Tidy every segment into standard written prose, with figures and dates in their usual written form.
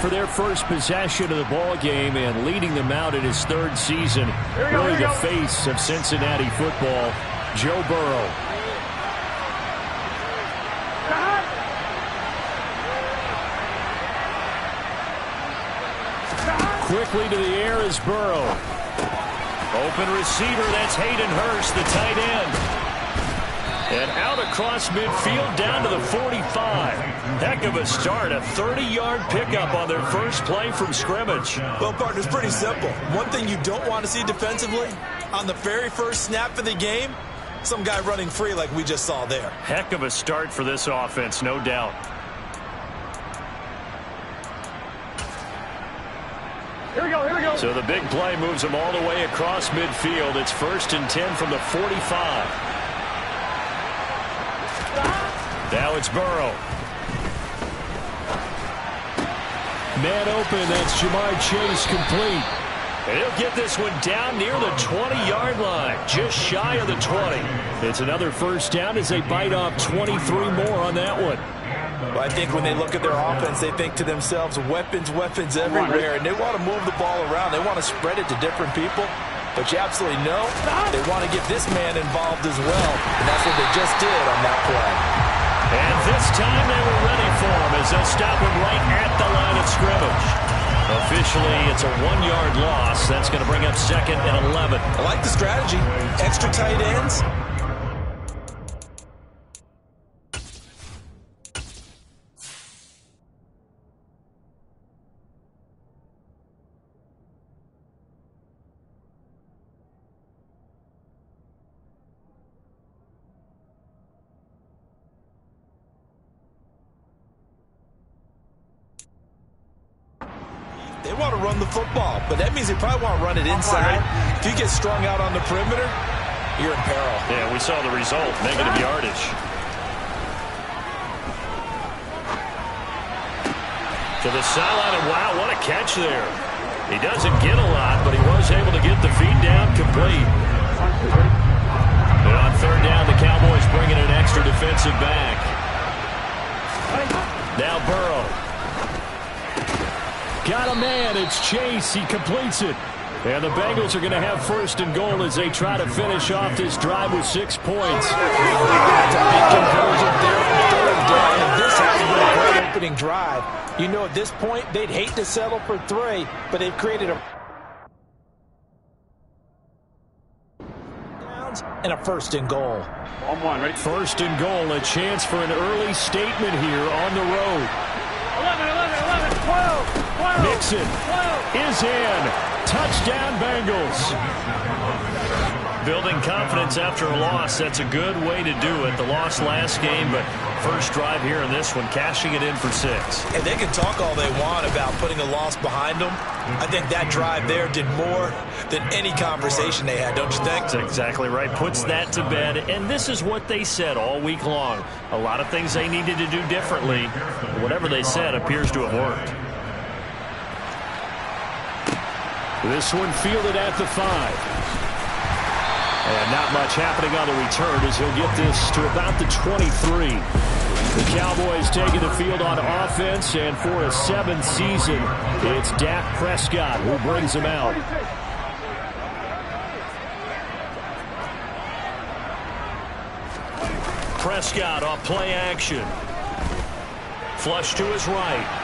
for their first possession of the ball game and leading them out in his third season. Really the face of Cincinnati football, Joe Burrow. Quickly to the air is Burrow. Open receiver, that's Hayden Hurst, the tight end. And out across midfield down to the 45. Heck of a start, a 30-yard pickup on their first play from scrimmage. Well, partner, it's pretty simple. One thing you don't want to see defensively, on the very first snap of the game, some guy running free like we just saw there. Heck of a start for this offense, no doubt. Here we go. So the big play moves them all the way across midfield. It's 1st and 10 from the 45. Now it's Burrow. Man open, that's Ja'Marr Chase complete. And he'll get this one down near the 20-yard line, just shy of the 20. It's another first down as they bite off 23 more on that one. Well, I think when they look at their offense, they think to themselves, weapons everywhere, and they want to move the ball around. They want to spread it to different people. But you absolutely know they want to get this man involved as well, and that's what they just did on that play. And this time they were ready for him as they stop him right at the line of scrimmage. Officially, it's a 1-yard loss. That's going to bring up 2nd and 11. I like the strategy. Extra tight ends. They want to run the football, but that means they probably want to run it inside. If you get strung out on the perimeter, you're in peril. Yeah, we saw the result, negative yardage. To the sideline, and wow, what a catch there. He doesn't get a lot, but he was able to get the feed down complete. And on 3rd down, the Cowboys bringing an extra defensive back. Now Burrow. Got a man, it's Chase, he completes it. And the Bengals are going to have 1st and goal as they try to finish off this drive with 6 points. That's a big conversion there on 3rd down, and this has been a great opening drive. You know, at this point, they'd hate to settle for 3, but they've created a downs and a 1st and goal. On one, ready? 1st and goal, a chance for an early statement here on the road. 11, 12. Mixon is in. Touchdown, Bengals. Building confidence after a loss, that's a good way to do it. The loss last game, but first drive here in this one, cashing it in for 6. And they can talk all they want about putting a loss behind them. I think that drive there did more than any conversation they had, don't you think? That's exactly right. Puts that to bed. And this is what they said all week long. A lot of things they needed to do differently. Whatever they said appears to have worked. This one fielded at the 5. And not much happening on the return as he'll get this to about the 23. The Cowboys taking the field on offense, and for a 7th season, it's Dak Prescott who brings him out. Prescott off play action. Flush to his right.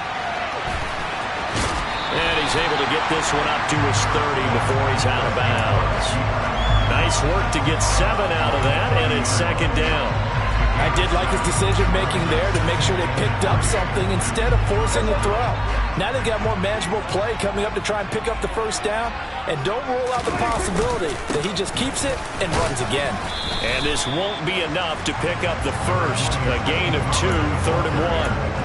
And he's able to get this one up to his 30 before he's out of bounds. Nice work to get 7 out of that, and it's 2nd down. I did like his decision-making there to make sure they picked up something instead of forcing the throw. Now they've got more manageable play coming up to try and pick up the 1st down, and don't rule out the possibility that he just keeps it and runs again. And this won't be enough to pick up the 1st. A gain of 2, 3rd and 1.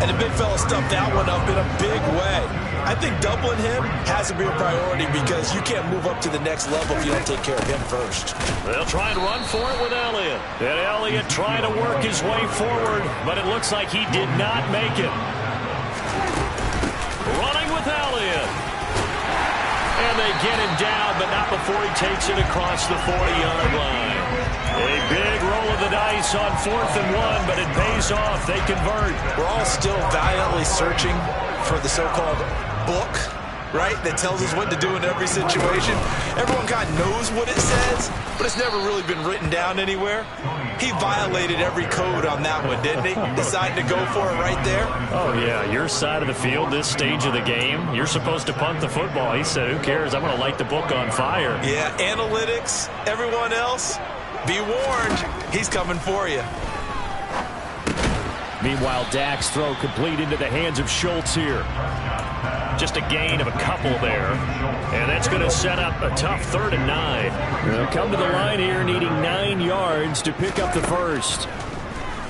And the big fella stuffed that one up in a big way. I think doubling him has to be a priority because you can't move up to the next level if you don't take care of him first. They'll try and run for it with Elliott. And Elliott trying to work his way forward, but it looks like he did not make it. Running with Elliott. And they get him down, but not before he takes it across the 40-yard line. A big roll of the dice on 4th and 1, but it pays off. They convert. We're all still valiantly searching for the so-called book, right, that tells us what to do in every situation. Everyone kind of knows what it says, but it's never really been written down anywhere. He violated every code on that one, didn't he? Decided to go for it right there. Oh, yeah, your side of the field, this stage of the game, you're supposed to punt the football. He said, who cares? I'm going to light the book on fire. Yeah, analytics, everyone else, be warned, he's coming for you. Meanwhile, Dak's throw complete into the hands of Schultz here. Just a gain of a couple there. And that's going to set up a tough 3rd and 9. They'll come to the line here needing 9 yards to pick up the first.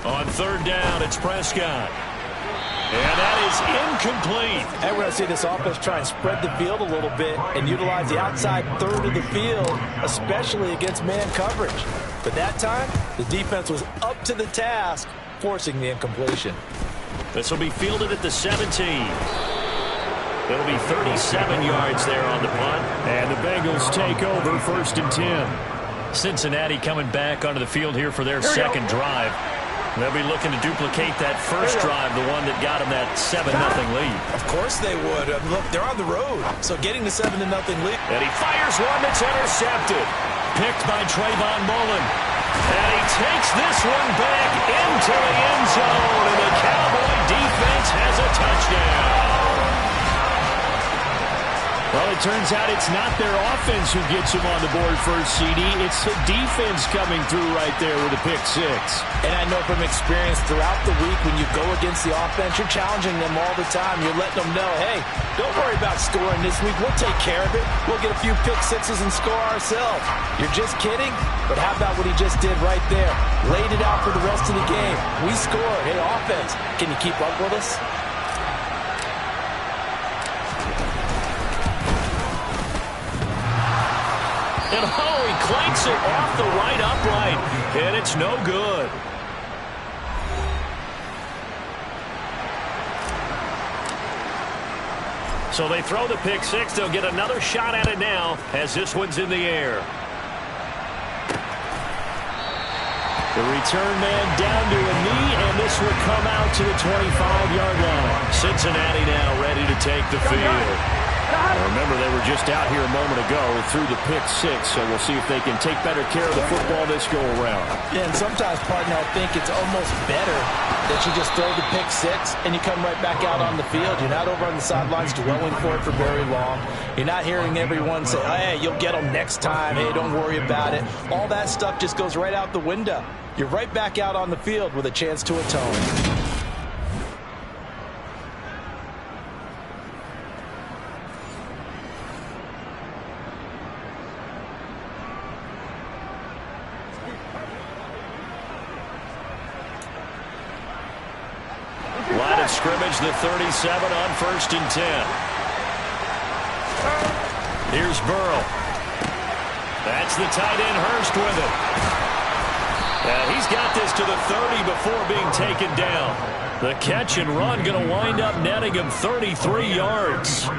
On 3rd down, it's Prescott. And that is incomplete. And we're going to see this offense try and spread the field a little bit and utilize the outside 3rd of the field, especially against man coverage. But that time, the defense was up to the task, forcing the incompletion. This will be fielded at the 17. It'll be 37 yards there on the punt. And the Bengals take over 1st and 10. Cincinnati coming back onto the field here for their second drive. They'll be looking to duplicate that first drive, the one that got them that 7-0 lead. Of course they would. Look, they're on the road, so getting the 7-0 lead. And he fires one that's intercepted. Picked by Trayvon Mullen. And he takes this one back into the end zone. And the Cowboy defense has a touchdown. Well, it turns out it's not their offense who gets him on the board first, CD. It's the defense coming through right there with a pick 6. And I know from experience throughout the week when you go against the offense, you're challenging them all the time. You're letting them know, hey, don't worry about scoring this week. We'll take care of it. We'll get a few pick 6s and score ourselves. You're just kidding? But how about what he just did right there? Laid it out for the rest of the game. We scored. Hey, offense, can you keep up with us? And oh, he clanks it off the right upright. And it's no good. So they throw the pick 6. They'll get another shot at it now as this one's in the air. The return man down to a knee, and this will come out to the 25-yard line. Cincinnati now ready to take the field. Remember, they were just out here a moment ago through the pick 6, so we'll see if they can take better care of the football this go-around. Yeah, and sometimes, partner, I think it's almost better that you just throw the pick 6 and you come right back out on the field. You're not over on the sidelines dwelling for it for very long. You're not hearing everyone say, hey, you'll get them next time. Hey, don't worry about it. All that stuff just goes right out the window. You're right back out on the field with a chance to atone. Line of scrimmage, the 37 on 1st and 10. Here's Burrow. That's the tight end, Hurst, with it. And he's got this to the 30 before being taken down. The catch and run going to wind up netting him 33 yards.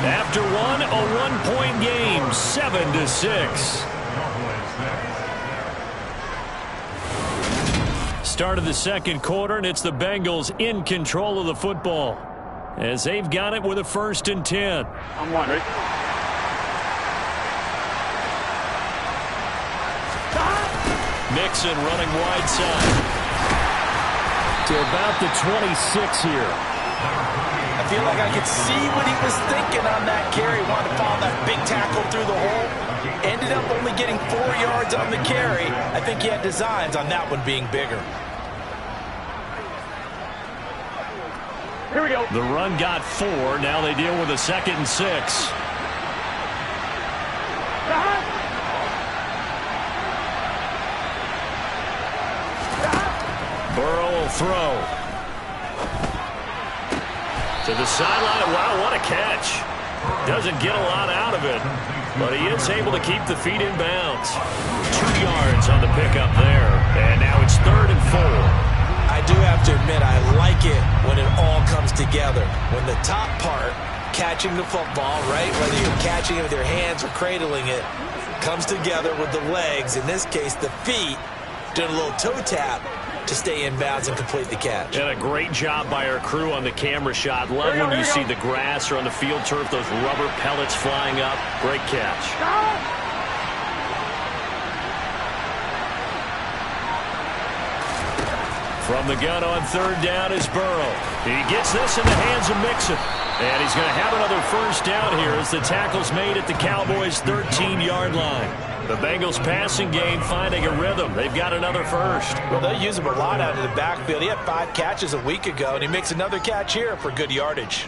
After one, a one-point game, 7-6. Start of the second quarter, and it's the Bengals in control of the football as they've got it with a 1st and 10. I'm one, right? Mixon running wide side to about the 26 here. I feel like I could see what he was thinking on that carry. Wanted to follow that big tackle through the hole. Ended up only getting 4 yards on the carry. I think he had designs on that one being bigger. Here we go. The run got 4. Now they deal with a 2nd and 6. Burrow will throw. To the sideline. Wow, what a catch. Doesn't get a lot out of it, but he is able to keep the feet in bounds. 2 yards on the pickup there, and now it's 3rd and 4. I do have to admit, I like it when it all comes together. When the top part, catching the football, right, whether you're catching it with your hands or cradling it, comes together with the legs, in this case the feet, doing a little toe tap to stay in bounds and complete the catch. And a great job by our crew on the camera shot. Love when you see the grass or on the field turf, those rubber pellets flying up. Great catch. From the gun on 3rd down is Burrow. He gets this in the hands of Mixon. And he's going to have another first down here as the tackle's made at the Cowboys' 13-yard line. The Bengals passing game finding a rhythm. They've got another first. Well, they'll use him a lot out of the backfield. He had 5 catches a week ago, and he makes another catch here for good yardage.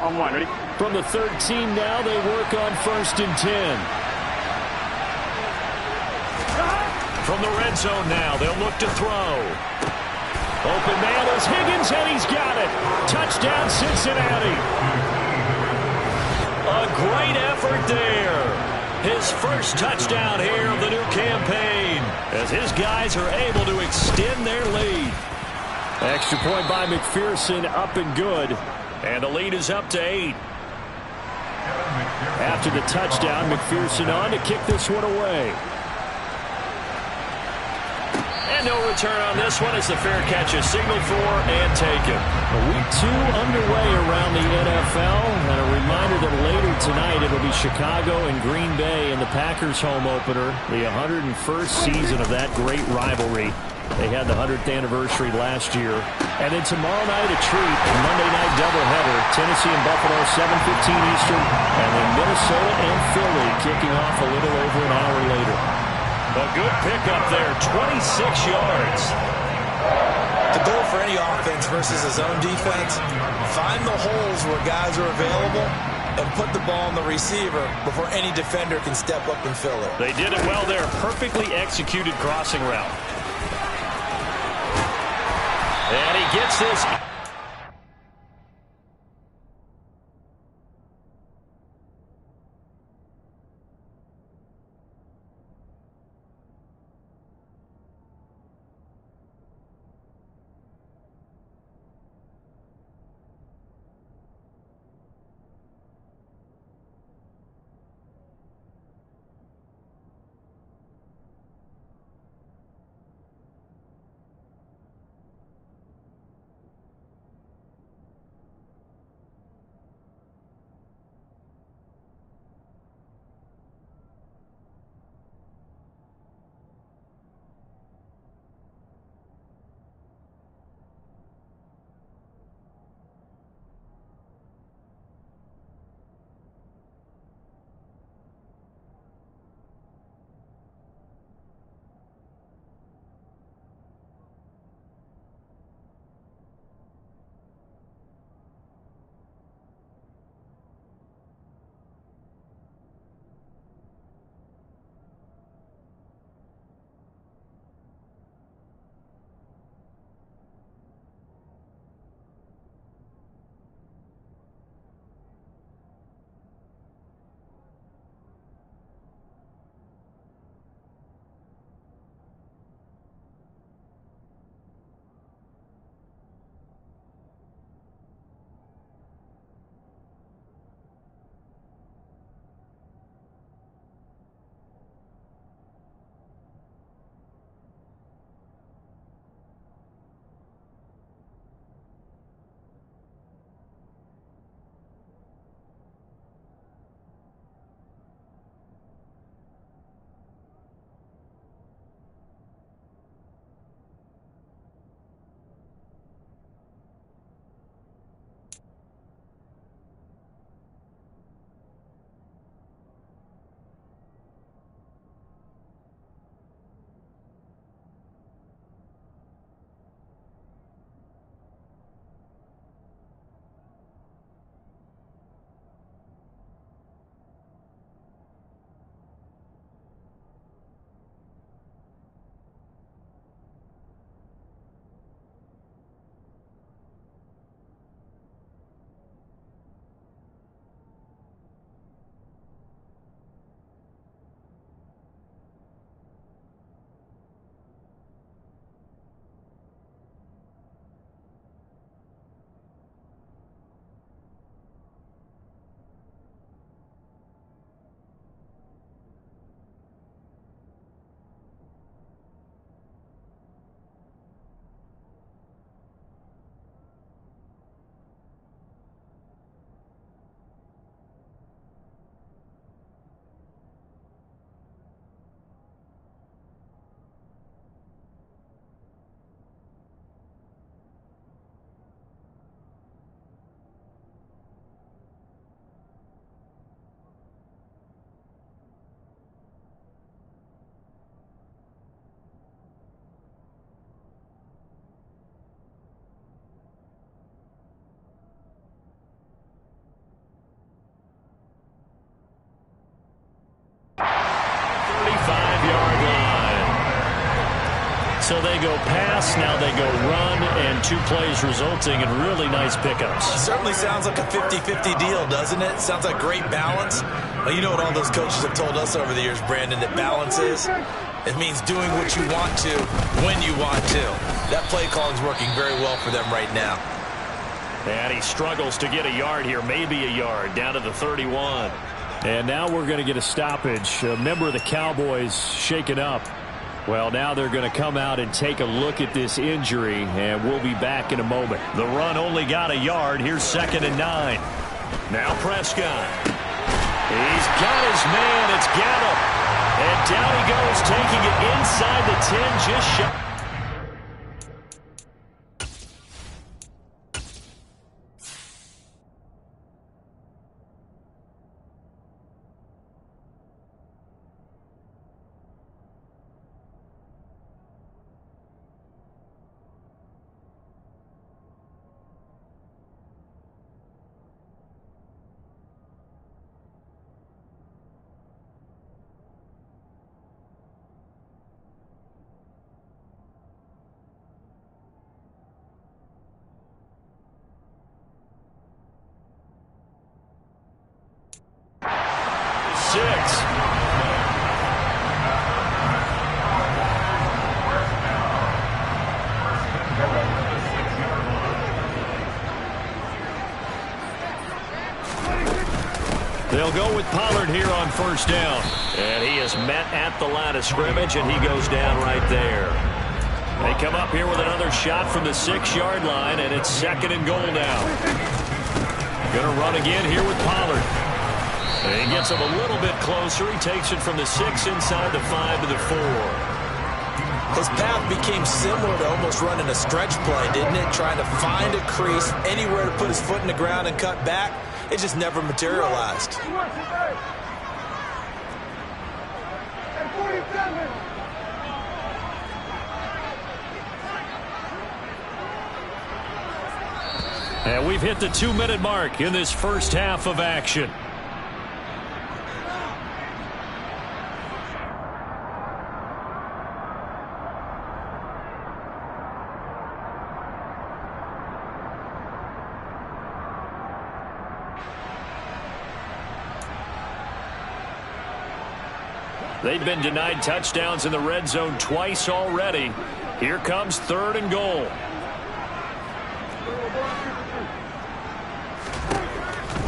On 1, ready? From the 13 now, they work on 1st and 10. From the red zone now, they'll look to throw. Open man is Higgins, and he's got it. Touchdown, Cincinnati. A great effort there. His first touchdown here of the new campaign as his guys are able to extend their lead. Extra point by McPherson, up and good. And the lead is up to 8. After the touchdown, McPherson on to kick this one away. And no return on this one as the fair catch is signaled for and taken. Week 2 underway around the NFL. And a reminder that later tonight it'll be Chicago and Green Bay in the Packers home opener. The 101st season of that great rivalry. They had the 100th anniversary last year. And then tomorrow night a treat, a Monday night doubleheader. Tennessee and Buffalo, 7:15 Eastern. And then Minnesota and Philly kicking off a little over an hour later. A good pickup there, 26 yards. The goal for any offense versus his own defense, find the holes where guys are available and put the ball on the receiver before any defender can step up and fill it. They did it well there. Perfectly executed crossing route. And he gets this. So they go pass, now they go run, and 2 plays resulting in really nice pickups. Certainly sounds like a 50-50 deal, doesn't it? Sounds like great balance. Well, you know what all those coaches have told us over the years, Brandon, that balance is? It means doing what you want to when you want to. That play calling is working very well for them right now. And he struggles to get a yard here, maybe a yard, down to the 31. And now we're going to get a stoppage. A member of the Cowboys shaken up. Well, now they're going to come out and take a look at this injury, and we'll be back in a moment. The run only got a yard. Here's 2nd and 9. Now Prescott. He's got his man. It's Gallup. And down he goes, taking it inside the 10, just shot. They'll go with Pollard here on 1st down. And he is met at the line of scrimmage, and he goes down right there. They come up here with another shot from the 6-yard line, and it's 2nd and goal now. Going to run again here with Pollard. And he gets him a little bit closer. He takes it from the 6 inside the 5 to the 4. His path became similar to almost running a stretch play, didn't it? Trying to find a crease, anywhere to put his foot in the ground and cut back. It just never materialized. And we've hit the 2-minute mark in this first half of action. They've been denied touchdowns in the red zone twice already. Here comes 3rd and goal.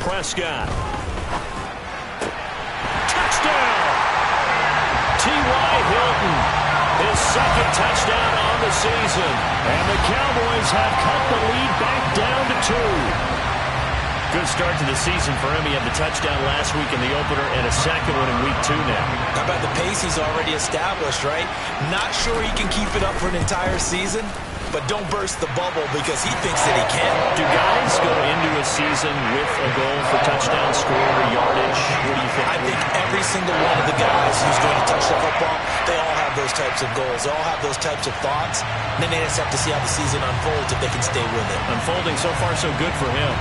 Prescott. Touchdown! T.Y. Hilton. His 2nd touchdown on the season. And the Cowboys have cut the lead back down to 2. Good start to the season for him. He had the touchdown last week in the opener and a 2nd one in week 2 now. How about the pace he's already established, right? Not sure he can keep it up for an entire season, but don't burst the bubble because he thinks that he can. Do guys go into a season with a goal for touchdown score or yardage? What do you think? I think every single one of the guys who's going to touch the football, they all have those types of goals. They all have those types of thoughts. And then they just have to see how the season unfolds if they can stay with it. Unfolding so far so good for him.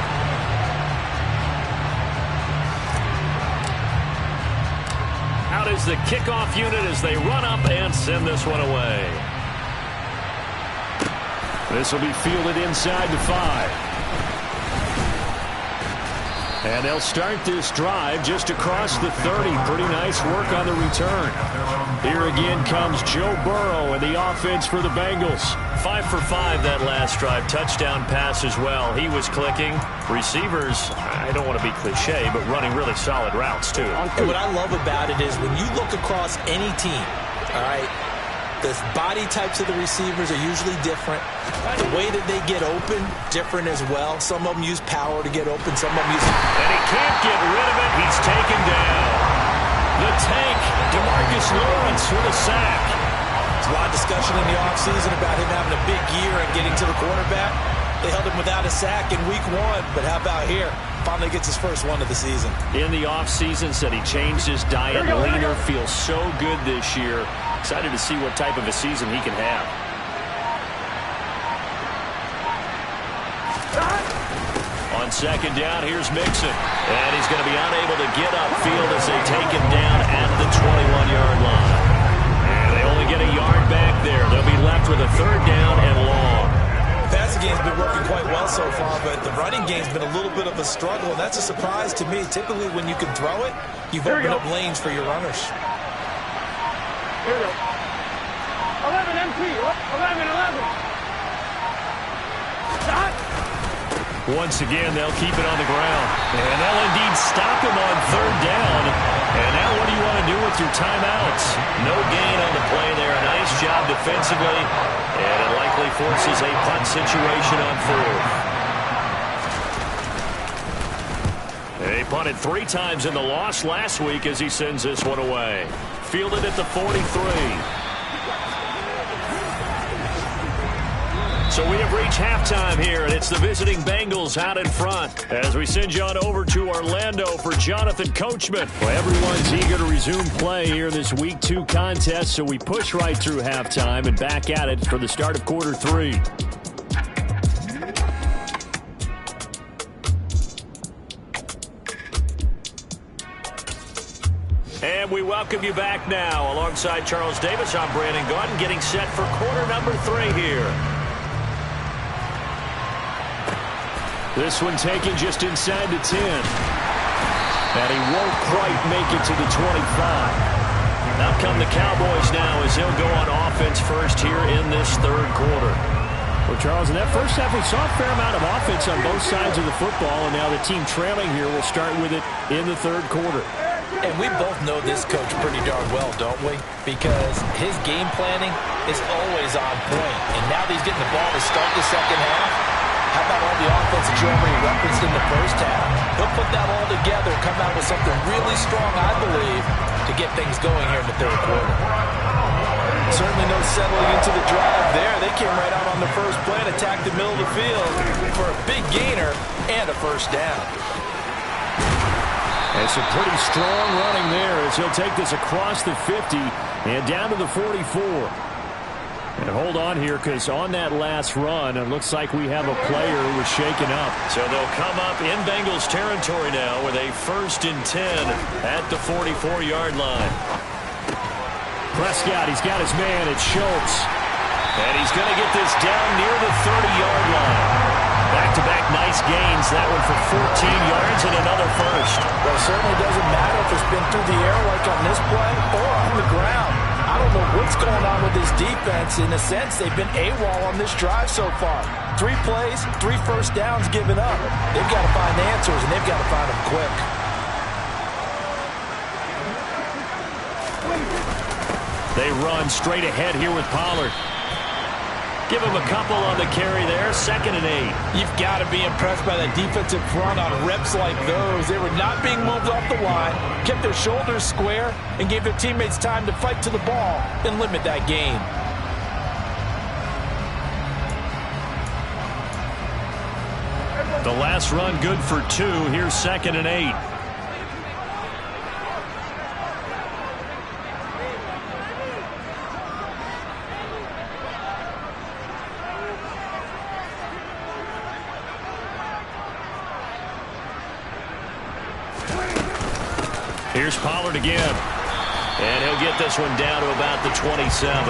Out is the kickoff unit as they run up and send this one away. This will be fielded inside the 5. And they'll start this drive just across the 30. Pretty nice work on the return. Here again comes Joe Burrow and the offense for the Bengals. 5 for 5 that last drive. Touchdown pass as well. He was clicking. Receivers, I don't want to be cliche, but running really solid routes too. And what I love about it is when you look across any team, all right, the body types of the receivers are usually different. The way that they get open, different as well. Some of them use power to get open. Some of them use... And he can't get rid of it. He's taken down. The tank, DeMarcus Lawrence with a sack. There's a lot of discussion in the offseason about him having a big year and getting to the quarterback. They held him without a sack in week 1, but how about here? Finally gets his first one of the season. In the offseason, said he changed his diet, leaner, feels so good this year. Excited to see what type of a season he can have. On 2nd down, here's Mixon. And he's going to be unable to get upfield as they take him down at the 21-yard line. And they only get a yard back there. They'll be left with a 3rd down and long. The passing game's been working quite well so far, but the running game's been a little bit of a struggle, and that's a surprise to me. Typically, when you can throw it, you've opened up lanes for your runners. Here we go. 11 MP. 11. Stop. Once again, they'll keep it on the ground. And they'll indeed stop him on 3rd down. And now what do you want to do with your timeouts? No gain on the play there. A nice job defensively. And it likely forces a punt situation on 4th. They punted 3 times in the loss last week as he sends this one away. Fielded at the 43. So we have reached halftime here, and it's the visiting Bengals out in front. As we send you on over to Orlando for Jonathan Coachman. Well, everyone's eager to resume play here in this Week 2 contest, so we push right through halftime and back at it for the start of quarter 3. And we welcome you back now. Alongside Charles Davis, I'm Brandon Gaudin, getting set for quarter number 3 here. This one taken just inside the 10. And he won't quite make it to the 25. Out come the Cowboys now as he'll go on offense first here in this 3rd quarter. Well, Charles, in that first half, we saw a fair amount of offense on both sides of the football, and now the team trailing here will start with it in the 3rd quarter. And we both know this coach pretty darn well, don't we? Because his game planning is always on point. And now that he's getting the ball to start the second half, how about all the offense that you already referenced in the first half? He'll put that all together, come out with something really strong, I believe, to get things going here in the 3rd quarter. Certainly no settling into the drive there. They came right out on the first play and attacked the middle of the field for a big gainer and a 1st down. And some pretty strong running there as he'll take this across the 50 and down to the 44. And hold on here, because on that last run, it looks like we have a player who was shaken up. So they'll come up in Bengals territory now with a 1st and 10 at the 44-yard line. Prescott, he's got his man. It's Schultz. And he's going to get this down near the 30-yard line. Back-to-back nice gains. That one for 14 yards and another 1st. Well, it certainly doesn't matter if it's been through the air like on this play or on the ground. I don't know what's going on with this defense. In a sense, they've been AWOL on this drive so far. 3 plays, 3 1st downs given up. They've got to find answers, and they've got to find them quick. They run straight ahead here with Pollard. Give him a couple on the carry there. 2nd and 8. You've got to be impressed by that defensive front on reps like those. They were not being moved off the line, kept their shoulders square, and gave their teammates time to fight to the ball and limit that gain. The last run good for 2. Here's 2nd and 8. Here's Pollard again. And he'll get this one down to about the 27.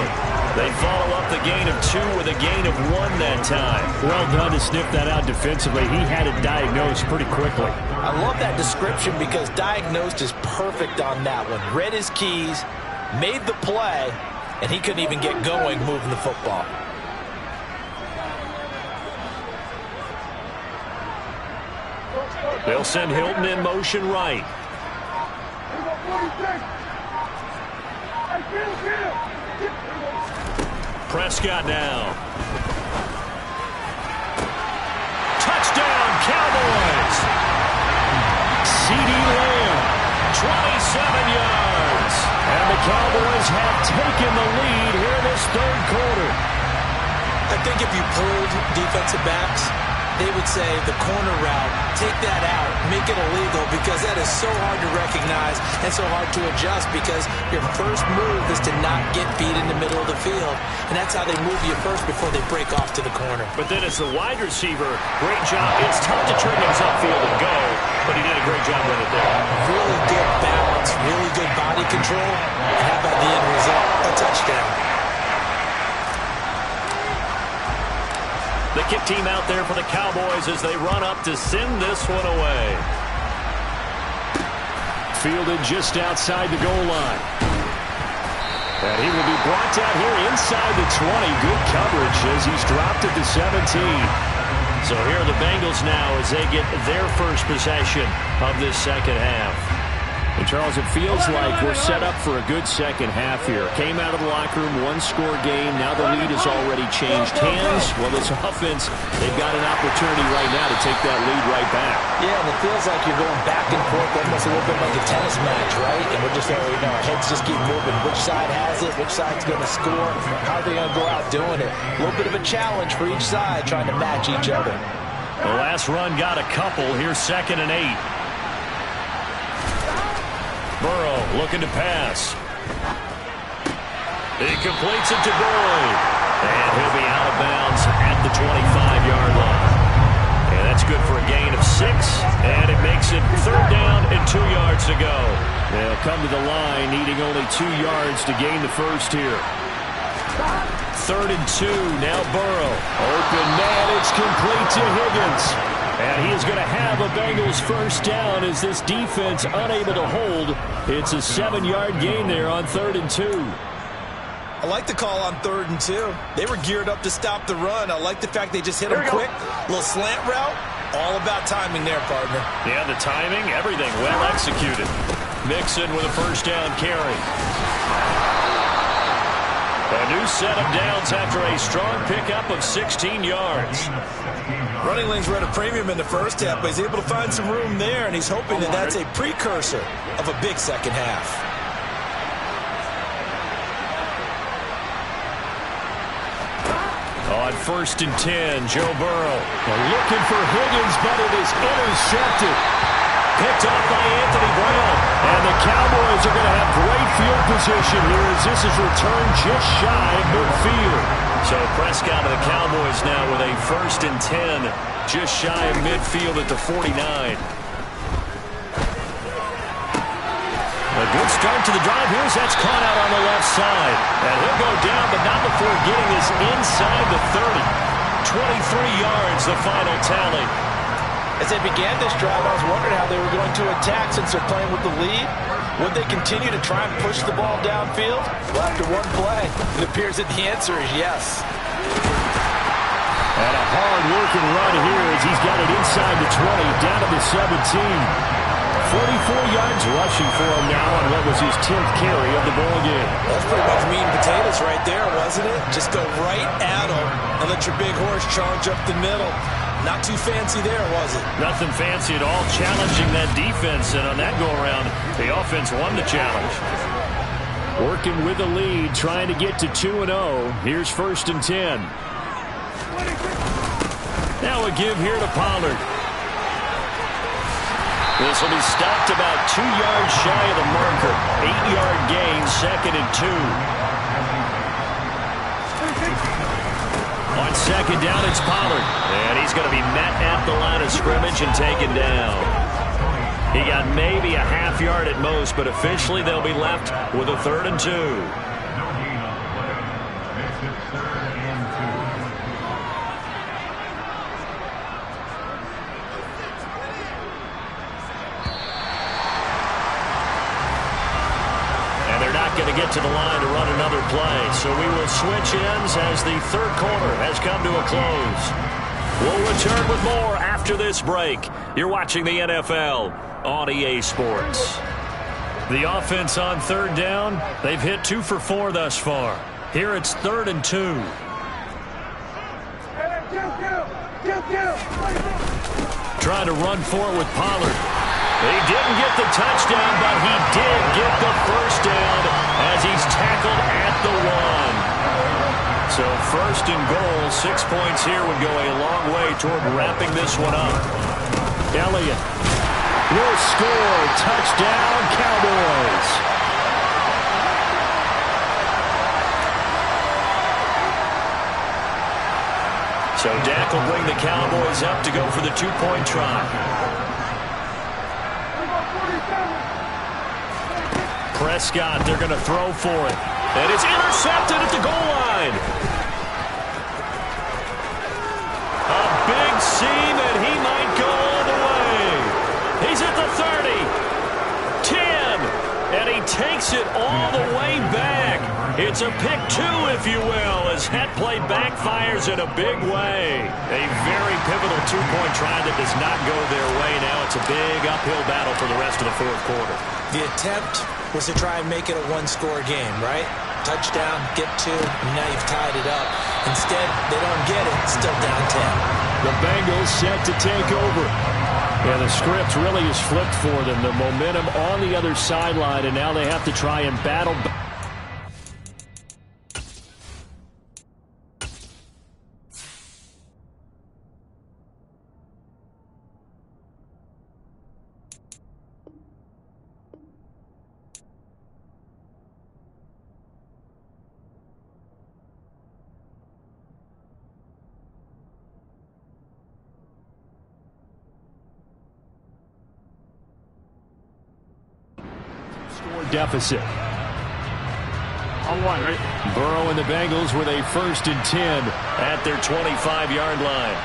They follow up the gain of 2 with a gain of 1 that time. Well done to sniff that out defensively. He had it diagnosed pretty quickly. I love that description because diagnosed is perfect on that one. Read his keys, made the play, and he couldn't even get going moving the football. They'll send Hilton in motion right. Prescott now. Touchdown, Cowboys. CeeDee Lamb, 27 yards. And the Cowboys have taken the lead here in this 3rd quarter. I think if you pulled defensive backs, they would say the corner route, take that out, make it illegal, because that is so hard to recognize and so hard to adjust, because your first move is to not get beat in the middle of the field. And that's how they move you first before they break off to the corner. But then as the wide receiver, great job. It's tough to turn things upfield and go, but he did a great job with it there. Really good balance, really good body control. And how about the end result? A touchdown. The kick team out there for the Cowboys as they run up to send this one away. Fielded just outside the goal line. And he will be brought down here inside the 20. Good coverage as he's dropped at the 17. So here are the Bengals now as they get their first possession of this second half. And Charles, it feels like we're set up for a good second half here. Came out of the locker room, one-score game. Now the lead has already changed hands. Well, this offense, they've got an opportunity right now to take that lead right back. Yeah, and it feels like you're going back and forth, almost a little bit like a tennis match, right? And we're just, our heads just keep moving. Which side has it? Which side's going to score? How are they going to go out doing it? A little bit of a challenge for each side, trying to match each other. The last run got a couple. Here's 2nd and 8. Burrow looking to pass. He completes it to Boyd. And he'll be out of bounds at the 25-yard line. And that's good for a gain of 6. And it makes it 3rd down and 2 yards to go. They'll come to the line needing only 2 yards to gain the first here. 3rd and 2. Now Burrow. Open man. It's complete to Higgins. And he is going to have a Bengals first down as this defense unable to hold. It's a 7-yard gain there on 3rd and 2. I like the call on 3rd and 2. They were geared up to stop the run. I like the fact they just hit him quick. Little slant route. All about timing there, partner. Yeah, the timing, everything well executed. Mixon with a first down carry. A new set of downs after a strong pickup of 16 yards. Running lanes were at a premium in the first half, but he's able to find some room there, and he's hoping that that's a precursor of a big second half. On 1st and 10, Joe Burrow. Looking for Higgins, but it is intercepted. Picked off by Anthony Brown. And the Cowboys are going to have great field position here as this is returned just shy of midfield. So Prescott of the Cowboys now with a 1st and 10, just shy of midfield at the 49. A good start to the drive. Here's that's caught out on the left side. And he'll go down, but not before getting this inside the 30. 23 yards, the final tally. As they began this drive, I was wondering how they were going to attack since they're playing with the lead. Would they continue to try and push the ball downfield? Well, after one play, it appears that the answer is yes. And a hard-working run here as he's got it inside the 20, down to the 17. 44 yards rushing for him now on what was his 10th carry of the ball game. That's pretty much meat and potatoes right there, wasn't it? Just go right at him and let your big horse charge up the middle. Not too fancy there, was it? Nothing fancy at all, challenging that defense, and on that go-around, the offense won the challenge. Working with the lead, trying to get to 2-0. Here's 1st and 10. Now a give here to Pollard. This will be stopped about 2 yards shy of the marker. 8-yard gain, 2nd and 2. On 2nd down, it's Pollard. And he's going to be met at the line of scrimmage and taken down. He got maybe a half yard at most, but officially they'll be left with a 3rd and 2. Going to get to the line to run another play. So we will switch ends as the 3rd quarter has come to a close. We'll return with more after this break. You're watching the NFL on EA Sports. The offense on 3rd down, they've hit 2 for 4 thus far. Here it's 3rd and 2. Trying to run for it with Pollard. He didn't get the touchdown, but he did get the first down as he's tackled at the 1. So 1st and goal, 6 points here would go a long way toward wrapping this one up. Elliott will score. Touchdown, Cowboys. So Dak will bring the Cowboys up to go for the 2-point try. Prescott, they're going to throw for it. And it's intercepted at the goal line. seam, and he might go all the way. He's at the 30, 10, and he takes it all the way back. It's a pick two, if you will, as that play backfires in a big way. A very pivotal two-point try that does not go their way. Now it's a big uphill battle for the rest of the fourth quarter. The attempt was to try and make it a one-score game, right? Touchdown, get two, and now you've tied it up. Instead, they don't get it, still down 10. The Bengals set to take over. And the script really is flipped for them. The momentum on the other sideline, and now they have to try and battle back. Deficit. On one, right? Burrow and the Bengals with a 1st and 10 at their 25-yard line.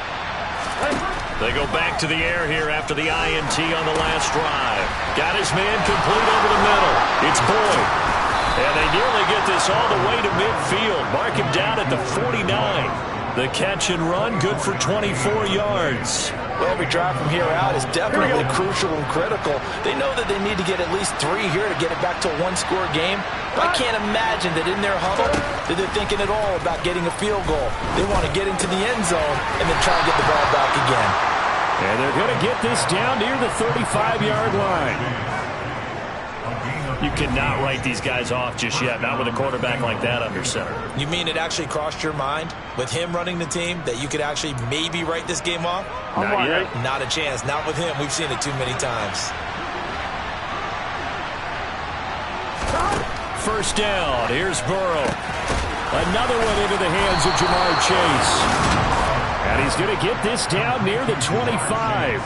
They go back to the air here after the INT on the last drive. Got his man complete over the middle. It's Boyd. And they nearly get this all the way to midfield. Mark him down at the 49. The catch and run, good for 24 yards. Well, every drive from here out is definitely crucial and critical. They know that they need to get at least 3 here to get it back to a one-score game. But I can't imagine that in their huddle that they're thinking at all about getting a field goal. They want to get into the end zone and then try and get the ball back again. And they're going to get this down near the 35-yard line. You cannot write these guys off just yet, not with a quarterback like that under center. You mean it actually crossed your mind with him running the team that you could actually maybe write this game off? Not yet. Not a chance. Not with him. We've seen it too many times. First down. Here's Burrow. Another one into the hands of Jamar Chase. And he's going to get this down near the 25.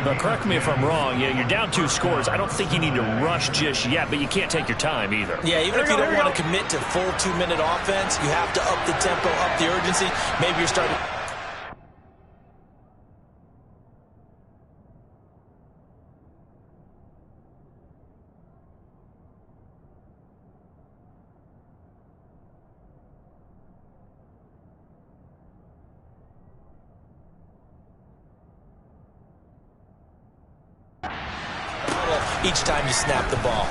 But correct me if I'm wrong. Yeah, you're down 2 scores. I don't think you need to rush just yet, but you can't take your time either. Yeah, even if you don't want to commit to full 2-minute offense, you have to up the tempo, up the urgency. Maybe you're starting... each time you snap the ball.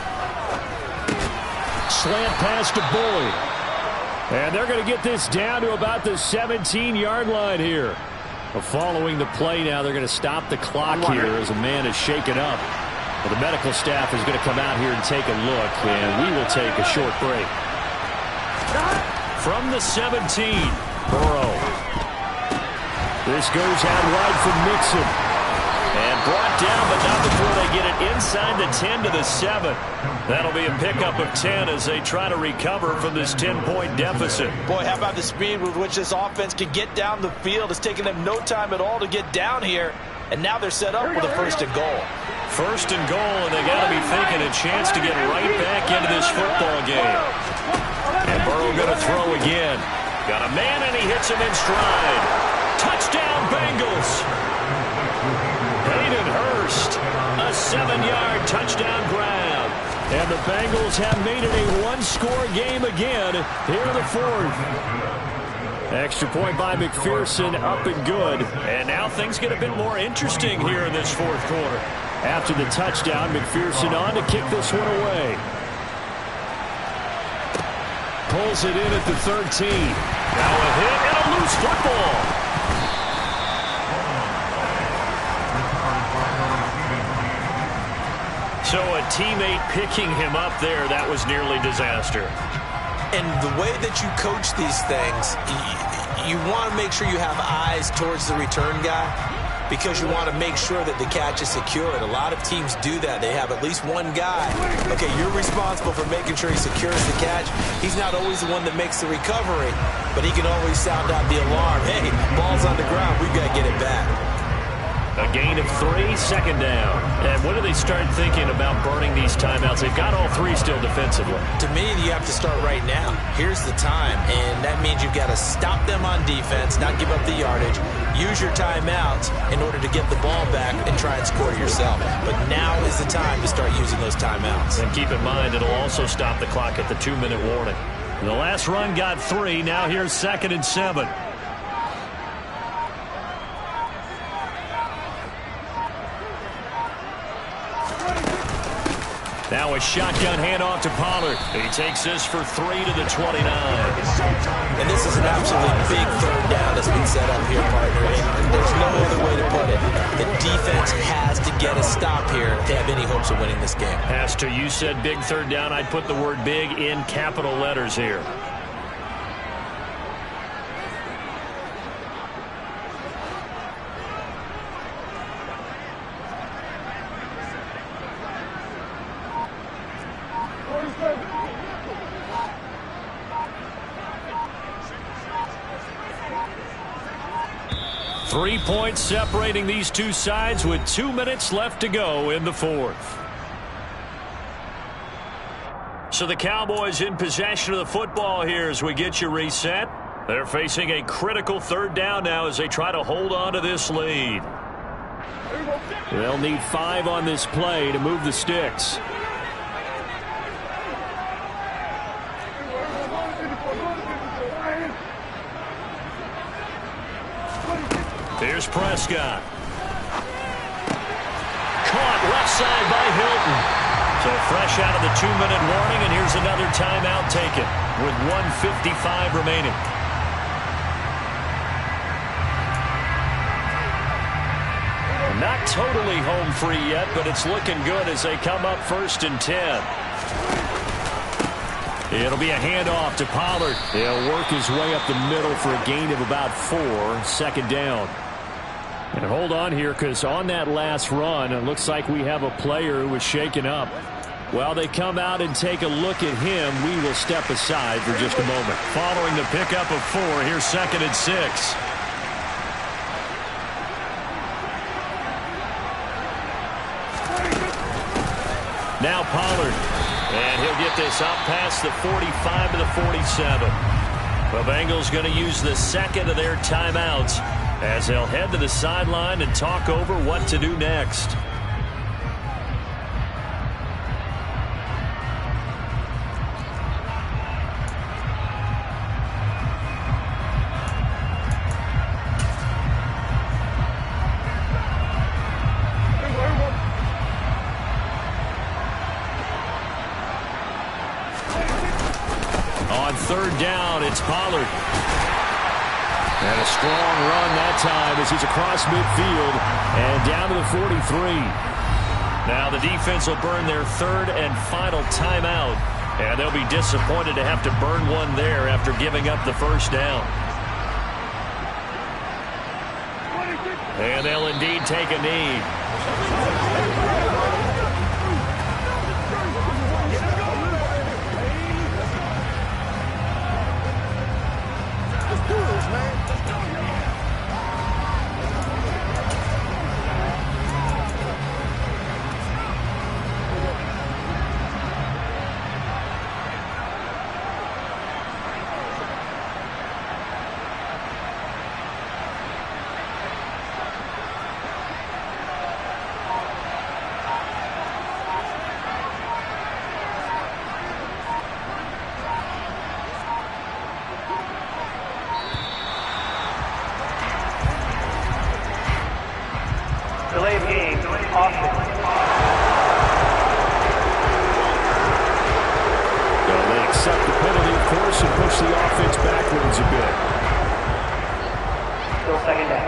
Slant pass to Boyd. And they're going to get this down to about the 17-yard line here. Following the play now, they're going to stop the clock here as a man is shaken up. Well, the medical staff is going to come out here and take a look, and we will take a short break. From the 17, Burrow. This goes out wide for Mixon. And brought down, but not before they get it inside the 10 to the 7. That'll be a pickup of 10 as they try to recover from this 10-point deficit. Boy, how about the speed with which this offense can get down the field? It's taken them no time at all to get down here. And now they're set up with a 1st and goal. 1st and goal, and they got to be thinking a chance to get right back into this football game. And Burrow going to throw again. Got a man, and he hits him in stride. Touchdown, Bengals. Hayden Hurst, a 7-yard touchdown grab. And the Bengals have made it a one-score game again here in the 4th. Extra point by McPherson, up and good. And now things get a bit more interesting here in this 4th quarter. After the touchdown, McPherson on to kick this one away. Pulls it in at the 13. Now a hit and a loose football. So a teammate picking him up there, that was nearly disaster. And the way that you coach these things, you want to make sure you have eyes towards the return guy because you want to make sure that the catch is secured. A lot of teams do that. They have at least one guy. Okay, you're responsible for making sure he secures the catch. He's not always the one that makes the recovery, but he can always sound out the alarm. Hey, ball's on the ground. We've got to get it back. A gain of 3, second down. And when do they start thinking about burning these timeouts? They've got all 3 still defensively. To me, you have to start right now. Here's the time, and that means you've got to stop them on defense, not give up the yardage, use your timeouts in order to get the ball back and try and score yourself. But now is the time to start using those timeouts. And keep in mind, it'll also stop the clock at the 2-minute warning. The last run got 3. Now here's 2nd and 7. Now a shotgun handoff to Pollard. He takes this for 3 to the 29. And this is an absolutely big third down that's been set up here, partner. And there's no other way to put it. The defense has to get a stop here to have any hopes of winning this game. Pastor, you said big third down. I'd put the word big in capital letters here. Three points separating these two sides with 2 minutes left to go in the fourth. So the Cowboys in possession of the football here as we get you reset. They're facing a critical third down now as they try to hold on to this lead. They'll need 5 on this play to move the sticks. Here's Prescott. Caught left side by Hilton. So fresh out of the 2-minute warning, and here's another timeout taken with 1:55 remaining. Not totally home free yet, but it's looking good as they come up 1st and 10. It'll be a handoff to Pollard. He'll work his way up the middle for a gain of about 4, 2nd down. And hold on here, because on that last run, it looks like we have a player who was shaken up. While they come out and take a look at him, we will step aside for just a moment. Following the pickup of 4, here's 2nd and 6. Now Pollard. And he'll get this up past the 45 to the 47. The Bengals going to use the second of their timeouts as they'll head to the sideline and talk over what to do next. On 3rd down, it's Pollard. And a strong run that time as he's across midfield and down to the 43. Now the defense will burn their 3rd and final timeout, and they'll be disappointed to have to burn one there after giving up the 1st down. And they'll indeed take a knee. Delayed game, offense. They accept the penalty, of course, and push the offense backwards a bit. Still 2nd down.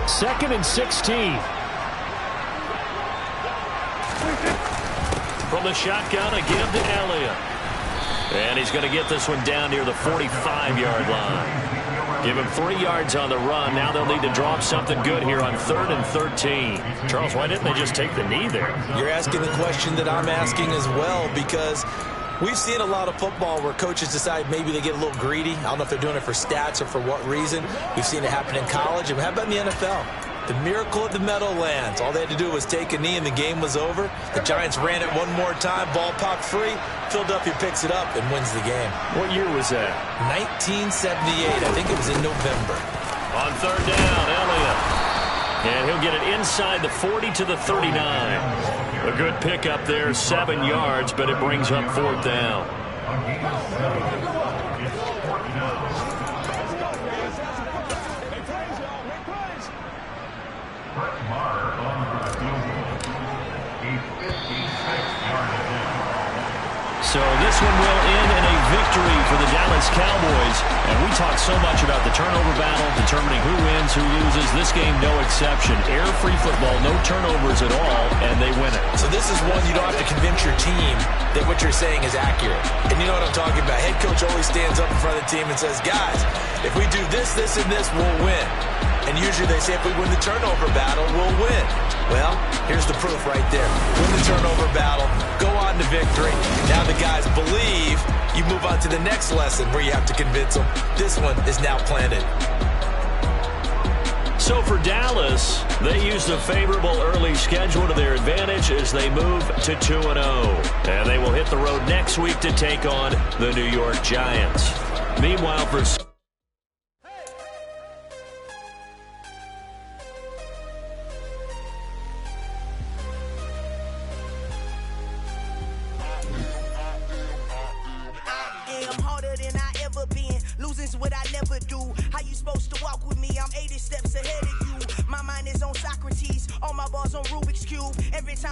Second and 16. From the shotgun, a give to Elliott. And he's going to get this one down near the 45-yard line. Give him 3 yards on the run. Now they'll need to draw up something good here on 3rd and 13. Charles, why didn't they just take the knee there? You're asking the question that I'm asking as well, because we've seen a lot of football where coaches decide maybe they get a little greedy. I don't know if they're doing it for stats or for what reason. We've seen it happen in college. And how about in the NFL? The miracle at the Meadowlands. All they had to do was take a knee and the game was over. The Giants ran it one more time. Ball popped free. Philadelphia picks it up and wins the game. What year was that? 1978. I think it was in November. On 3rd down, Elliott. And he'll get it inside the 40 to the 39. A good pickup there, 7 yards, but it brings up 4th down. So this one will end in a victory for the Dallas Cowboys. And we talked so much about the turnover battle, determining who wins, who loses. This game, no exception. Air-free football, no turnovers at all, and they win it. So this is one you don't have to convince your team that what you're saying is accurate. And you know what I'm talking about. Head coach always stands up in front of the team and says, guys, if we do this, this, and this, we'll win. And usually they say if we win the turnover battle, we'll win. Well, here's the proof right there. Win the turnover battle, go on to victory. Now the guys believe. You move on to the next lesson where you have to convince them. This one is now planted. So for Dallas, they used a favorable early schedule to their advantage as they move to 2-0. And they will hit the road next week to take on the New York Giants. Meanwhile, for losing's what I never do. How you supposed to walk with me? I'm 80 steps ahead of you. My mind is on Socrates. All my balls on Rubik's Cube. Every time